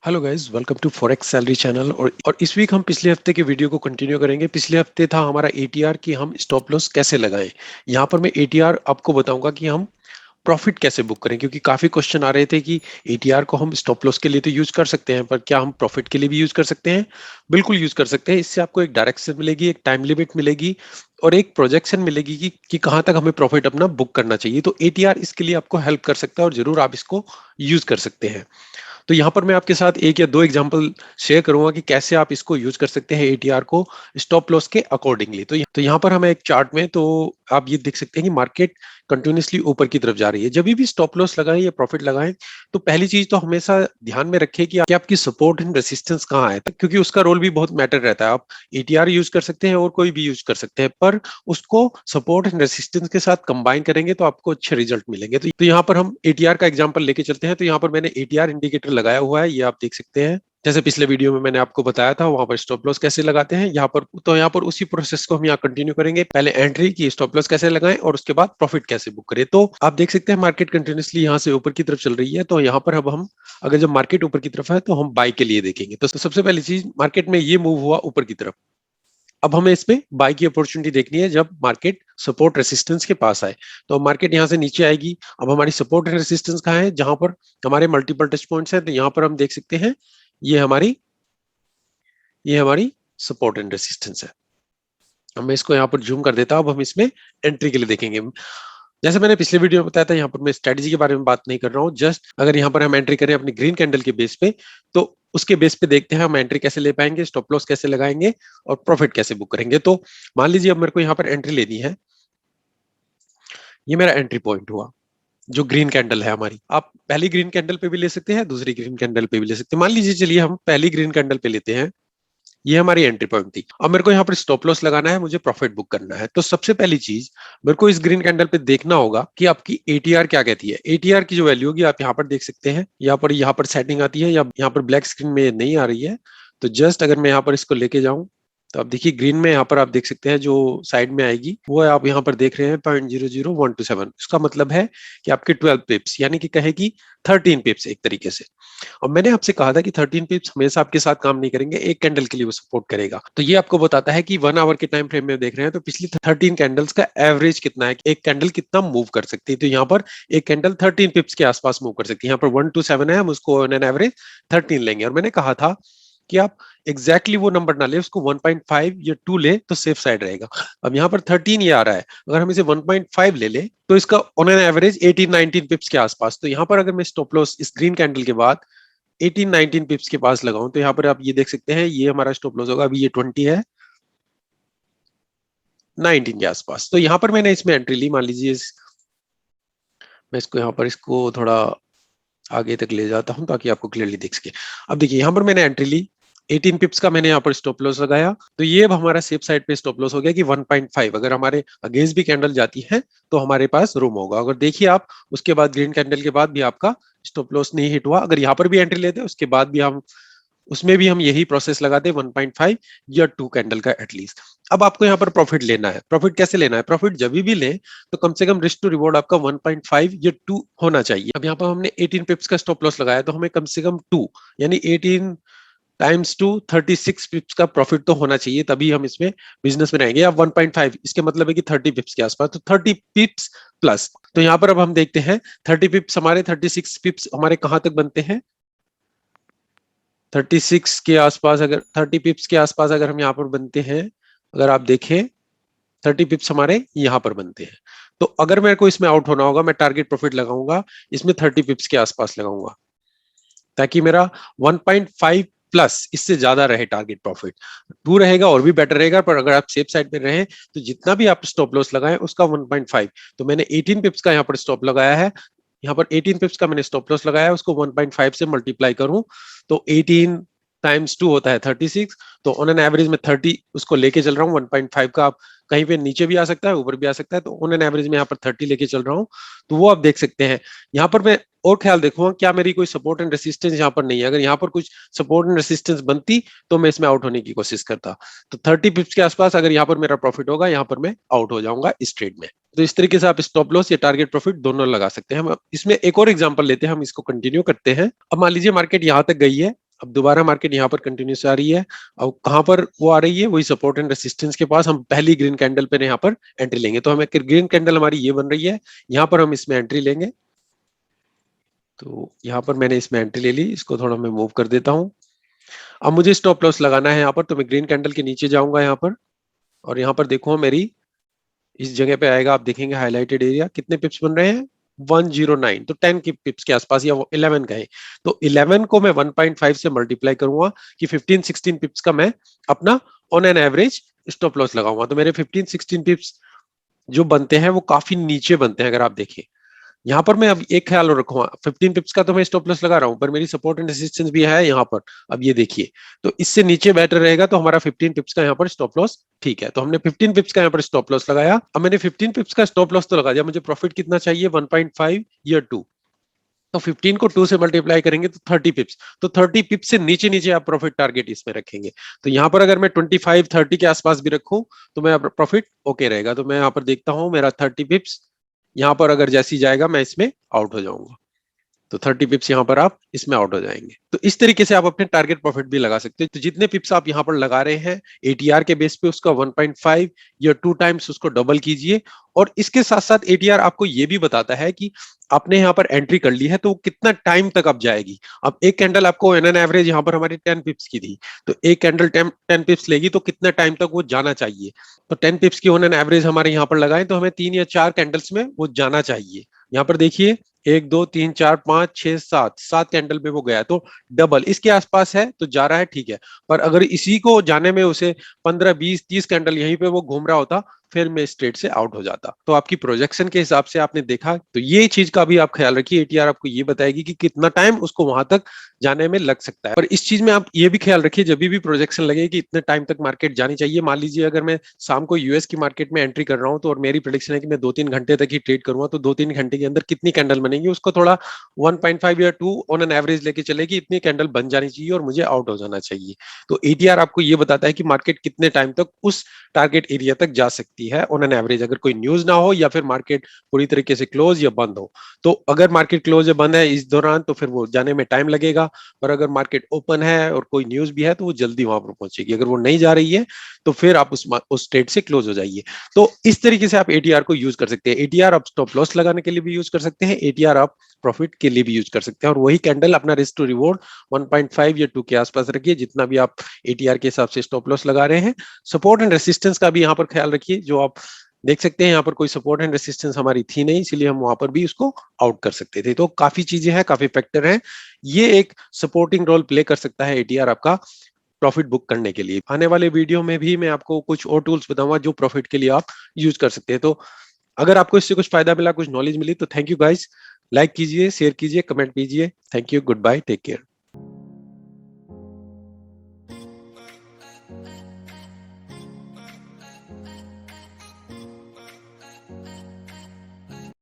Hello guys, welcome to Forex Salary channel. और इस week हम पिछले हफ्ते के वीडियो को कंटिन्यू करेंगे। पिछले हफ्ते था हमारा एटीआर कि हम स्टॉप लॉस कैसे लगाएं। यहाँ पर मैं एटीआर आपको बताऊंगा कि हम प्रॉफिट कैसे बुक करें, क्योंकि काफी क्वेश्चन आ रहे थे कि एटीआर को हम स्टॉप लॉस के लिए तो यूज कर सकते हैं, पर क्या हम प्रॉफिट के लिए भी यूज कर सकते हैं? बिल्कुल यूज कर सकते हैं। इससे आपको एक डायरेक्शन मिलेगी, एक टाइम लिमिट मिलेगी और एक प्रोजेक्शन मिलेगी कि कहाँ तक हमें प्रॉफिट अपना बुक करना चाहिए। तो एटीआर इसके लिए आपको हेल्प कर सकता है और जरूर आप इसको यूज कर सकते हैं। तो यहाँ पर मैं आपके साथ एक या दो एग्जांपल शेयर करूंगा कि कैसे आप इसको यूज कर सकते हैं एटीआर को स्टॉप लॉस के अकॉर्डिंगली। तो यहाँ पर हमें एक चार्ट में तो आप ये देख सकते हैं कि मार्केट कंटिन्यूसली ऊपर की तरफ जा रही है। जब भी स्टॉप लॉस लगाएं या प्रॉफिट लगाएं तो पहली चीज तो हमेशा ध्यान में रखें कि आपकी सपोर्ट एंड रेसिस्टेंस कहाँ है, क्योंकि उसका रोल भी बहुत मैटर रहता है। आप एटीआर यूज कर सकते हैं और कोई भी यूज कर सकते हैं, पर उसको सपोर्ट एंड रेसिस्टेंस के साथ कंबाइन करेंगे तो आपको अच्छे रिजल्ट मिलेंगे। तो यहाँ पर हम एटीआर का एग्जांपल लेके चलते हैं। तो यहाँ पर मैंने एटीआर इंडिकेटर लगाया हुआ है, ये आप देख सकते हैं। जैसे पिछले वीडियो में मैंने आपको बताया था वहां पर स्टॉप लॉस कैसे लगाते हैं, यहाँ पर उसी प्रोसेस को हम यहाँ कंटिन्यू करेंगे। पहले एंट्री की स्टॉप लॉस कैसे लगाएं और उसके बाद प्रॉफिट कैसे बुक करें। तो आप देख सकते हैं मार्केट कंटिन्यूसली यहाँ से ऊपर की तरफ चल रही है। तो यहाँ पर अब हम, अगर जब मार्केट ऊपर की तरफ है तो हम बाई के लिए देखेंगे। तो सबसे पहली चीज, मार्केट में ये मूव हुआ ऊपर की तरफ। अब हमें इसमें बाई की अपॉर्चुनिटी देखनी है जब मार्केट सपोर्ट रेसिस्टेंस के पास आए। तो मार्केट यहाँ से नीचे आएगी। अब हमारी सपोर्ट एंड रेसिस्टेंस कहाँ है, जहां पर हमारे मल्टीपल टच पॉइंट्स हैं। तो यहाँ पर हम देख सकते हैं ये हमारी ये हमारी सपोर्ट एंड रेसिस्टेंस है। अब मैं इसको यहाँ पर जूम कर देता हूँ। अब हम इसमें एंट्री के लिए देखेंगे। जैसे मैंने पिछले वीडियो में बताया था, यहाँ पर मैं स्ट्रेटेजी के बारे में बात नहीं कर रहा हूँ। जस्ट अगर यहाँ पर हम एंट्री करें अपनी ग्रीन कैंडल के बेस पे, तो उसके बेस पे देखते हैं हम एंट्री कैसे ले पाएंगे, स्टॉप लॉस कैसे लगाएंगे और प्रॉफिट कैसे बुक करेंगे। तो मान लीजिए अब मेरे को यहाँ पर एंट्री लेनी है। ये मेरा एंट्री पॉइंट हुआ, जो ग्रीन कैंडल है हमारी। आप पहली ग्रीन कैंडल पे भी ले सकते हैं, दूसरी ग्रीन कैंडल पे भी ले सकते हैं। मान लीजिए चलिए हम पहली ग्रीन कैंडल पे लेते हैं। ये हमारी एंट्री पॉइंट थी। अब मेरे को यहाँ पर स्टॉप लॉस लगाना है, मुझे प्रॉफिट बुक करना है। तो सबसे पहली चीज मेरे को इस ग्रीन कैंडल पे देखना होगा कि आपकी एटीआर क्या कहती है। एटीआर की जो वैल्यू होगी आप यहाँ पर देख सकते हैं। यहाँ पर सेटिंग आती है, या यहाँ पर ब्लैक स्क्रीन में नहीं आ रही है। तो जस्ट अगर मैं यहाँ पर इसको लेके जाऊं तो आप देखिए ग्रीन में यहाँ पर आप देख सकते हैं जो साइड में आएगी वो है, आप यहाँ पर देख रहे हैं 0.00127। इसका मतलब है कि आपके 12 पिप्स, यानी कि कहे कि 13 पिप्स एक तरीके से। और मैंने आपसे कहा था कि 13 पिप्स हमेशा आपके साथ काम नहीं करेंगे, एक कैंडल के लिए वो सपोर्ट करेगा। तो ये आपको बताता है कि 1 आवर के टाइम फ्रेम में देख रहे हैं तो पिछली 13 कैंडल्स का एवरेज कितना है, एक कैंडल कितना मूव कर सकती है। तो यहाँ पर एक कैंडल 13 पिप्स के आसपास मूव कर सकती है। यहाँ पर 127 है, हम उसको ऑन एन एवरेज 13 लेंगे। और मैंने कहा था कि आप एग्जैक्टली वो नंबर ना ले, उसको 1.5 या 2 ले तो सेफ साइड रहेगा। अब यहाँ पर 13 ये आ रहा है, अगर हम इसे 1.5 ले ले तो इसका ऑन एन एवरेज 18-19 पिप्स के आसपास। तो यहाँ पर अगर मैं स्टॉप लॉस इस ग्रीन कैंडल के बाद 18-19 पिप्स के पास लगाऊं तो यहाँ पर आप ये देख सकते हैं ये हमारा स्टॉप लॉस होगा। अभी ये 20 है, 19 के आसपास। तो यहाँ पर मैंने इसमें एंट्री ली। मान लीजिए मैं इसको यहाँ पर इसको थोड़ा आगे तक ले जाता हूं ताकि आपको क्लियरली दिख सके। अब देखिए यहाँ पर मैंने एंट्री ली, 18 पिप्स का मैंने यहाँ पर स्टॉप लॉस लगाया। तो ये अब हमारा सेफ साइड पे स्टॉप लॉस हो गया कि 1.5। अगर हमारे अगेंस्ट भी कैंडल जाती है तो हमारे पास रूम होगा। अगर देखिए आप उसके बाद ग्रीन कैंडल के बाद भी आपका स्टॉप लॉस नहीं हिट हुआ, अगर यहाँ पर भी एंट्री लेते उसके बाद भी हम उसमें भी हम यही प्रोसेस लगाते 1.5 या 2 कैंडल का एटलीस्ट। अब आपको यहाँ पर प्रॉफिट लेना है। प्रॉफिट कैसे लेना है? प्रॉफिट जब भी लें तो कम से कम रिस्क टू रिवॉर्ड आपका 1.5 या 2 होना चाहिए। अब यहाँ पर हमने 18 पिप्स का स्टॉप लॉस लगाया तो हमें कम से कम 2 यानी 18 टाइम्स 2 36 पिप्स का प्रॉफिट तो होना चाहिए, तभी हम इसमें बिजनेस में रहेंगे। या 1.5 इसके मतलब है कि 30 पिप्स के आसपास, तो 30 पिप्स प्लस। तो यहाँ पर अब हम देखते हैं 30 पिप्स हमारे 36 पिप्स हमारे कहाँ तक बनते हैं, 36 के आसपास, अगर 30 पिप्स के आसपास अगर हम यहाँ पर बनते हैं, अगर आप देखें 30 पिप्स हमारे यहाँ पर बनते हैं। तो अगर मेरे को इसमें आउट होना होगा मैं टारगेट प्रॉफिट लगाऊंगा इसमें 30 पिप्स के आसपास लगाऊंगा, ताकि मेरा 1.5 प्लस इससे ज्यादा रहे टारगेट प्रॉफिट। 2 रहेगा और भी बेटर रहेगा, पर अगर आप सेफ साइड पे रहें तो जितना भी आप स्टॉप लॉस लगाएं उसका 1.5। तो मैंने 18 पिप्स का यहाँ पर स्टॉप लगाया है। यहाँ पर 18 पिप्स का मैंने स्टॉप लॉस लगाया है, उसको 1.5 से मल्टीप्लाई करूं तो 18 टाइम्स 2 होता है 36। तो ऑन एन एवरेज में 30 उसको लेके चल रहा हूँ। 1.5 का आप कहीं पे नीचे भी आ सकता है, ऊपर भी आ सकता है। तो ऑन एन एवरेज में यहाँ पर 30 लेके चल रहा हूँ। तो वो आप देख सकते हैं। यहाँ पर मैं और ख्याल देखूंगा क्या मेरी कोई सपोर्ट एंड रेसिस्टेंस यहाँ पर नहीं है। अगर यहाँ पर कुछ सपोर्ट एंड रेसिस्टेंस बनती तो मैं इसमें आउट होने की कोशिश करता। तो 30 पिप्स के आसपास अगर यहाँ पर मेरा प्रॉफिट होगा, यहाँ पर मैं आउट हो जाऊंगा इस ट्रेड में। तो इस तरीके से आप स्टॉप लॉस या टारगेट प्रॉफिट दोनों लगा सकते हैं। हम इसमें एक और एग्जांपल लेते हैं, हम इसको कंटिन्यू करते हैं। अब मान लीजिए मार्केट यहाँ तक गई है, अब दोबारा मार्केट यहाँ पर कंटिन्यूस आ रही है। अब कहाँ पर वो आ रही है, वही सपोर्ट एंड रेसिस्टेंस के पास हम पहली ग्रीन कैंडल पे यहाँ पर एंट्री लेंगे। तो हमें ग्रीन कैंडल हमारी ये बन रही है, यहाँ पर हम इसमें एंट्री लेंगे। तो यहाँ पर मैंने इसमें एंट्री ले ली, इसको थोड़ा मैं मूव कर देता हूँ। अब मुझे स्टॉप लॉस लगाना है यहाँ पर, तो मैं ग्रीन कैंडल के नीचे जाऊंगा यहाँ पर, और यहाँ पर देखो मेरी इस जगह पे आएगा, आप देखेंगे हाईलाइटेड एरिया, कितने पिप्स बन रहे हैं 109, तो 10 की पिप्स के आसपास, या 11 का है। तो 11 को मैं 1.5 से मल्टीप्लाई करूंगा कि 15-16 पिप्स का मैं अपना on an average stop loss लगाऊंगा। तो मेरे 15-16 पिप्स जो बनते हैं वो काफी नीचे बनते हैं। अगर आप देखें यहाँ पर, मैं अब एक ख्याल और रखूंगा, 15 पिप्स का तो मैं स्टॉप लॉस लगा रहा हूं, पर मेरी सपोर्ट एंड रेजिस्टेंस भी है यहाँ पर। अब ये देखिए, तो इससे नीचे बेटर रहेगा, तो हमारा 15 पिप्स का यहाँ पर स्टॉप लॉस ठीक है। तो हमने 15 पिप्स का यहाँ पर स्टॉप लॉस लगाया। अब मैंने 15 पिप्स का स्टॉप लॉस तो लगा दिया, मुझे प्रॉफिट कितना चाहिए, 1.5 या 2। तो 15 को 2 से मल्टीप्लाई करेंगे तो 30 पिप्स। तो 30 पिप्स से नीचे नीचे आप प्रॉफिट टारगेट इसमें रखेंगे। तो यहाँ पर अगर मैं 25-30 के आसपास भी रखूं तो मैं प्रॉफिट ओके रहेगा। तो मैं यहाँ पर देखता हूँ मेरा 30 पिप्स यहाँ पर अगर जैसी जाएगा मैं इसमें आउट हो जाऊंगा। तो 30 पिप्स यहाँ पर आप इसमें आउट हो जाएंगे। तो इस तरीके से आप अपने टारगेट प्रॉफिट भी लगा सकते हैं। तो जितने पिप्स आप यहाँ पर लगा रहे हैं एटीआर के बेस पे, उसका 1.5 या 2 टाइम्स उसको डबल कीजिए। और इसके साथ साथ एटीआर आपको ये भी बताता है कि आपने यहाँ पर एंट्री कर ली है तो कितना टाइम तक अब जाएगी। अब एक कैंडल आपको एन एन एवरेज यहाँ पर हमारी 10 पिप्स की थी, तो एक कैंडल 10 पिप्स लेगी तो कितना टाइम तक वो जाना चाहिए। तो 10 पिप्स की ऑन एन एवरेज हमारे यहाँ पर लगाए तो हमें 3 या 4 कैंडल्स में वो जाना चाहिए। यहाँ पर देखिए 1 2 3 4 5 6 7 कैंडल में वो गया, तो डबल इसके आसपास है तो जा रहा है, ठीक है। पर अगर इसी को जाने में उसे 15 20 30 कैंडल यहीं पे वो घूम रहा होता, फिर मैं स्ट्रेट से आउट हो जाता। तो आपकी प्रोजेक्शन के हिसाब से आपने देखा, तो ये चीज का भी आप ख्याल रखिए। एटीआर आपको ये बताएगी कि कितना टाइम उसको वहां तक जाने में लग सकता है। पर इस चीज में आप ये भी ख्याल रखिए, जब भी प्रोजेक्शन लगे कि इतने टाइम तक मार्केट जानी चाहिए। मान लीजिए अगर मैं शाम को यूएस की मार्केट में एंट्री कर रहा हूं, तो और मेरी प्रेडिक्शन है कि मैं 2-3 घंटे तक ही ट्रेड करूंगा, तो 2-3 घंटे के अंदर कितनी कैंडल बनेगी उसको थोड़ा 1.5 या 2 ऑन एन एवरेज लेके चलेगी, इतनी कैंडल बन जानी चाहिए और मुझे आउट हो जाना चाहिए। तो एटीआर आपको ये बताता है कि मार्केट कितने टाइम तक उस टारगेट एरिया तक जा सकती है ऑन एन एवरेज, अगर कोई न्यूज ना हो या फिर मार्केट पूरी तरीके से क्लोज या बंद हो। तो अगर मार्केट क्लोज या बंद है इस दौरान तो फिर वो जाने में टाइम लगेगा, पर अगर मार्केट ओपन है और कोई न्यूज भी है तो वो जल्दी वहां पर पहुंचेगी। अगर वो नहीं जा रही है तो फिर आप उस ट्रेड से क्लोज हो जाइए। तो इस तरीके से आप एटीआर को यूज कर सकते हैं। एटीआर आप स्टॉप लॉस लगाने के लिए भी यूज कर सकते हैं, एटीआर आप प्रॉफिट के लिए भी यूज कर सकते हैं। और वही कैंडल अपना रिस्क टू रिवॉर्ड 1.5 या 2 के आसपास रखिए, जितना भी आप एटीआर के हिसाब से स्टॉप लॉस लगा रहे हैं। सपोर्ट एंड रेसिस्टेंस का भी यहाँ पर ख्याल रखिए, जो आप देख सकते हैं यहाँ पर कोई सपोर्ट एंड रेसिस्टेंस हमारी थी नहीं, इसीलिए हम वहां पर भी उसको आउट कर सकते थे। तो काफी चीजें हैं, काफी फैक्टर हैं, ये एक सपोर्टिंग रोल प्ले कर सकता है एटीआर आपका प्रॉफिट बुक करने के लिए। आने वाले वीडियो में भी मैं आपको कुछ और टूल्स बताऊंगा जो प्रॉफिट के लिए आप यूज कर सकते हैं। तो अगर आपको इससे कुछ फायदा मिला, कुछ नॉलेज मिली, तो थैंक यू गाइस। लाइक कीजिए, शेयर कीजिए, कमेंट कीजिए। Thank you, goodbye, take care.